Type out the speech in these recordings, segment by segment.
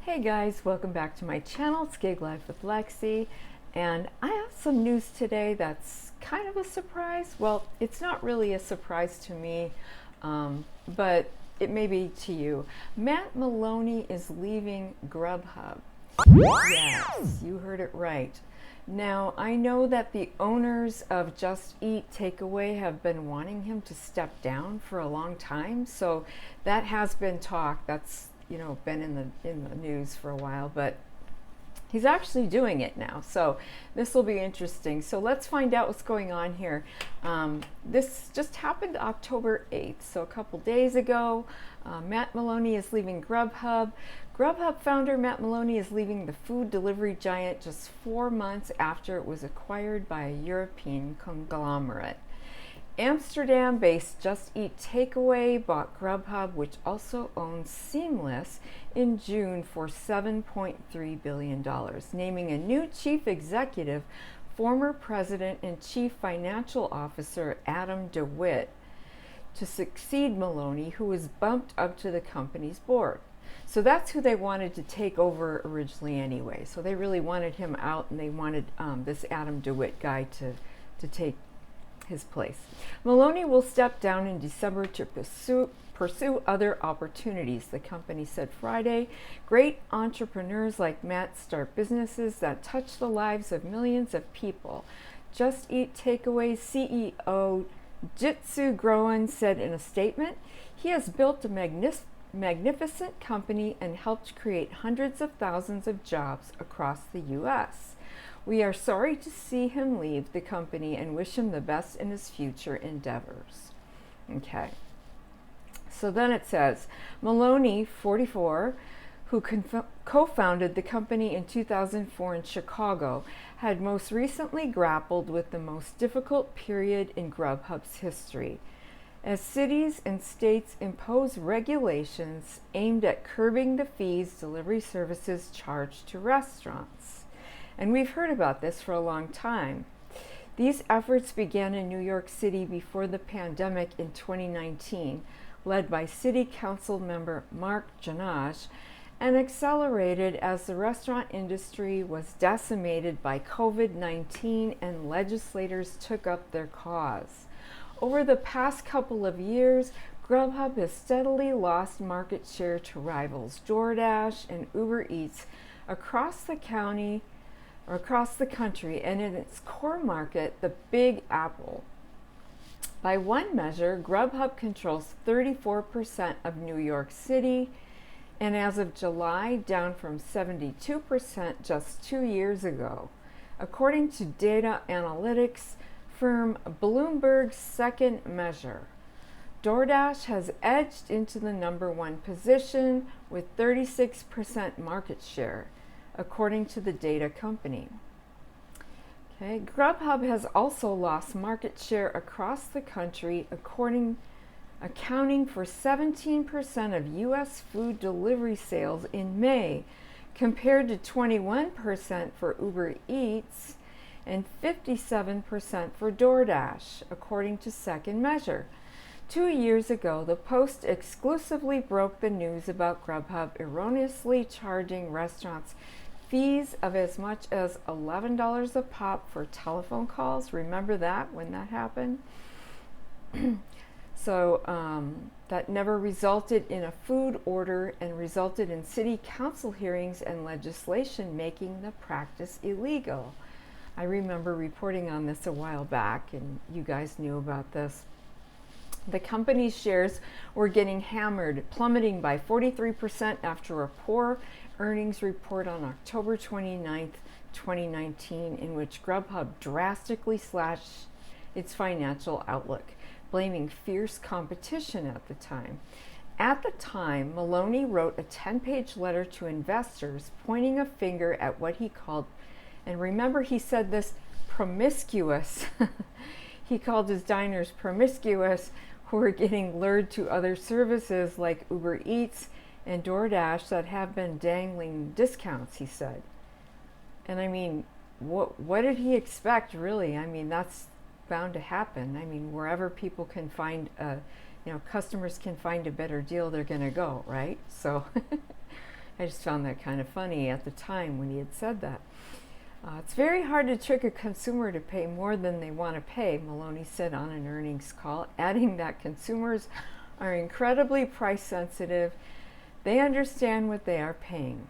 Hey guys, welcome back to my channel. It's Gig Life with Lexi, and I have some news today that's kind of a surprise. Well, it's not really a surprise to me, but it may be to you. Matt Maloney is leaving GrubHub. Yes, you heard it right. Now, I know that the owners of Just Eat Takeaway have been wanting him to step down for a long time, so that has been talked. That's been in the news for a while, but he's actually doing it now, so this will be interesting. So let's find out what's going on here. This just happened October 8th, so a couple days ago. Matt Maloney is leaving GrubHub. GrubHub founder Matt Maloney is leaving the food delivery giant just 4 months after it was acquired by a European conglomerate. Amsterdam-based Just Eat Takeaway bought GrubHub, which also owns Seamless, in June for $7.3 billion, naming a new chief executive, former president and chief financial officer Adam DeWitt, to succeed Maloney, who was bumped up to the company's board. So that's who they wanted to take over originally anyway. So they really wanted him out, and they wanted this Adam DeWitt guy to take his place. Maloney will step down in December to pursue other opportunities, the company said Friday. Great entrepreneurs like Matt start businesses that touch the lives of millions of people. Just Eat Takeaway CEO Jitsu Groen said in a statement, he has built a magnificent company and helped create hundreds of thousands of jobs across the U.S. We are sorry to see him leave the company and wish him the best in his future endeavors. Okay. So then it says, Maloney, 44, who co-founded the company in 2004 in Chicago, had most recently grappled with the most difficult period in GrubHub's history, as cities and states impose regulations aimed at curbing the fees delivery services charge to restaurants. And we've heard about this for a long time. These efforts began in New York City before the pandemic in 2019, led by City Council member Mark Janage, and accelerated as the restaurant industry was decimated by COVID-19 and legislators took up their cause. Over the past couple of years, GrubHub has steadily lost market share to rivals DoorDash and Uber Eats across the country, and in its core market, the Big Apple. By one measure, GrubHub controls 34% of New York City, and as of July, down from 72% just 2 years ago, according to data analytics firm Bloomberg's second measure. DoorDash has edged into the #1 position with 36% market share, according to the data company. Okay, GrubHub has also lost market share across the country, accounting for 17% of U.S. food delivery sales in May, compared to 21% for Uber Eats and 57% for DoorDash, according to second measure. 2 years ago, the Post exclusively broke the news about GrubHub erroneously charging restaurants fees of as much as $11 a pop for telephone calls. Remember that when that happened? So that never resulted in a food order and resulted in city council hearings and legislation making the practice illegal. I remember reporting on this a while back, and you guys knew about this. The company's shares were getting hammered, plummeting by 43% after a poor earnings report on October 29th, 2019, in which GrubHub drastically slashed its financial outlook, blaming fierce competition at the time. At the time, Maloney wrote a 10-page letter to investors pointing a finger at what he called, and remember he said this, promiscuous. He called his diners promiscuous, who are getting lured to other services like Uber Eats and DoorDash that have been dangling discounts, he said. And I mean, what did he expect, really? I mean, that's bound to happen. I mean, wherever people can find, customers can find a better deal, they're going to go, right? So I just found that kind of funny at the time when he had said that. It's very hard to trick a consumer to pay more than they want to pay, Maloney said on an earnings call, adding that consumers are incredibly price sensitive. They understand what they are paying.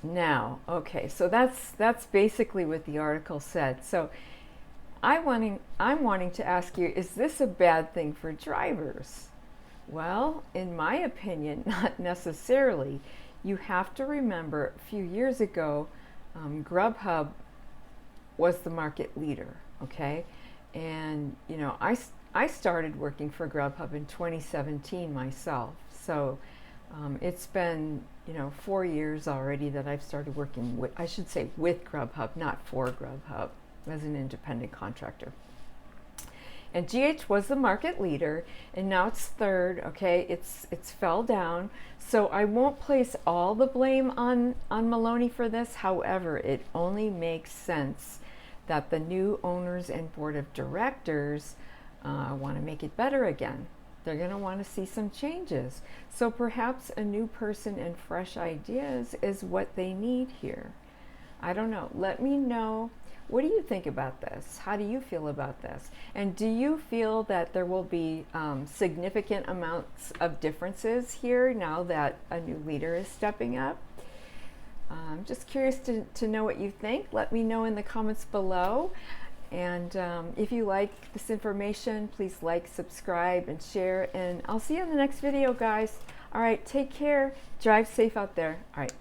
Now, okay, so that's basically what the article said. So I'm wanting to ask you, is this a bad thing for drivers? Well, in my opinion, not necessarily. You have to remember a few years ago, GrubHub was the market leader, okay? And, you know, I started working for GrubHub in 2017 myself. So it's been, you know, 4 years already that I've started working with, I should say with GrubHub, not for GrubHub, as an independent contractor. And GH was the market leader, and now it's third, okay? It's fell down. So I won't place all the blame on Maloney for this. However, it only makes sense that the new owners and board of directors want to make it better again. They're going to want to see some changes. So perhaps a new person and fresh ideas is what they need here. I don't know. Let me know. What do you think about this? How do you feel about this? And do you feel that there will be significant amounts of differences here now that a new leader is stepping up? I'm just curious to know what you think. Let me know in the comments below. And if you like this information, please like, subscribe, and share. And I'll see you in the next video, guys. All right, take care. Drive safe out there. All right.